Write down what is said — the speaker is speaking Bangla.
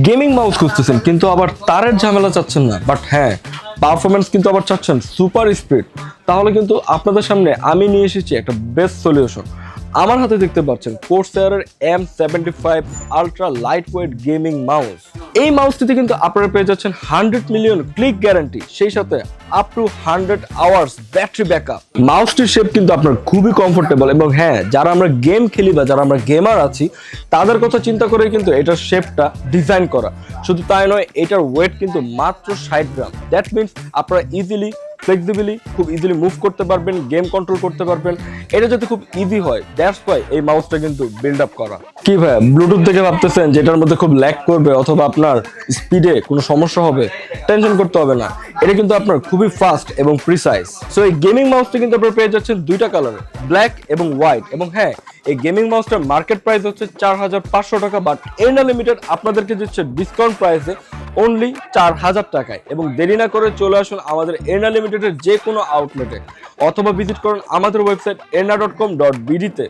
গেমিং মাউস খুঁজতেছেন কিন্তু আবার তারের ঝামেলা চাচ্ছেন না, বাট হ্যাঁ পারফরমেন্স কিন্তু আবার চাচ্ছেন সুপার স্পিড, তাহলে কিন্তু আপনাদের সামনে আমি নিয়ে এসেছি একটা বেস্ট সলিউশন। আমার হাতে দেখতে পাচ্ছেন কোর্সায়ারের M75 ultra light weight gaming mouse. এই মাউসটিতে কিন্তু আপনারা পেয়ে যাচ্ছেন 100 মিলিয়ন ক্লিক গ্যারান্টি, সেই সাথে up to 100 hours battery backup. মাউসটির শেপ কিন্তু আপনার খুবই কমফোর্টেবল, এবং হ্যাঁ যারা আমরা গেম খেলি বা যারা আমরা গেমার আছি তাদের কথা চিন্তা করেই কিন্তু এটার শেপটা ডিজাইন করা। শুধু তাই নয়, এটার ওয়েট কিন্তু মাত্র 60 গ্রাম। দ্যাট মিনস আপনারা ইজিলি ফ্লেক্সিবিলি খুব ইজিলি মুভ করতে পারবেন, গেম কন্ট্রোল করতে পারবেন। এটা যাতে খুব ইজি হয়, দ্যাটস ওয়াই এই মাউসটা কিন্তু বিল্ড আপ করা। কি ভাই ব্লুটুথ থেকে ভাবতেছেন যে এটার মধ্যে খুব ল্যাগ করবে অথবা আপনার স্পিডে কোনো সমস্যা হবে? টেনশন করতে হবে না, এটা কিন্তু আপনার খুবই ফাস্ট এবং প্রিসাইজ। সো এই গেমিং মাউসটা কিন্তু আপনারা পেয়ে যাচ্ছেন দুইটা কালারে, ব্ল্যাক এবং হোয়াইট। এবং হ্যাঁ, এই গেমিং মাউসটার মার্কেট প্রাইস হচ্ছে 4500 টাকা, বাট এন্ড লিমিটেড আপনাদেরকে দিচ্ছে ডিসকাউন্ট প্রাইসে অনলি 4000 টাকায়। এবং দেরি না করে চলে আসুন আমাদের এন্ড লিমিটেডের যে কোনো আউটলেটে, অথবা ভিজিট করুন আমাদের ওয়েবসাইট enna.com.bd তে।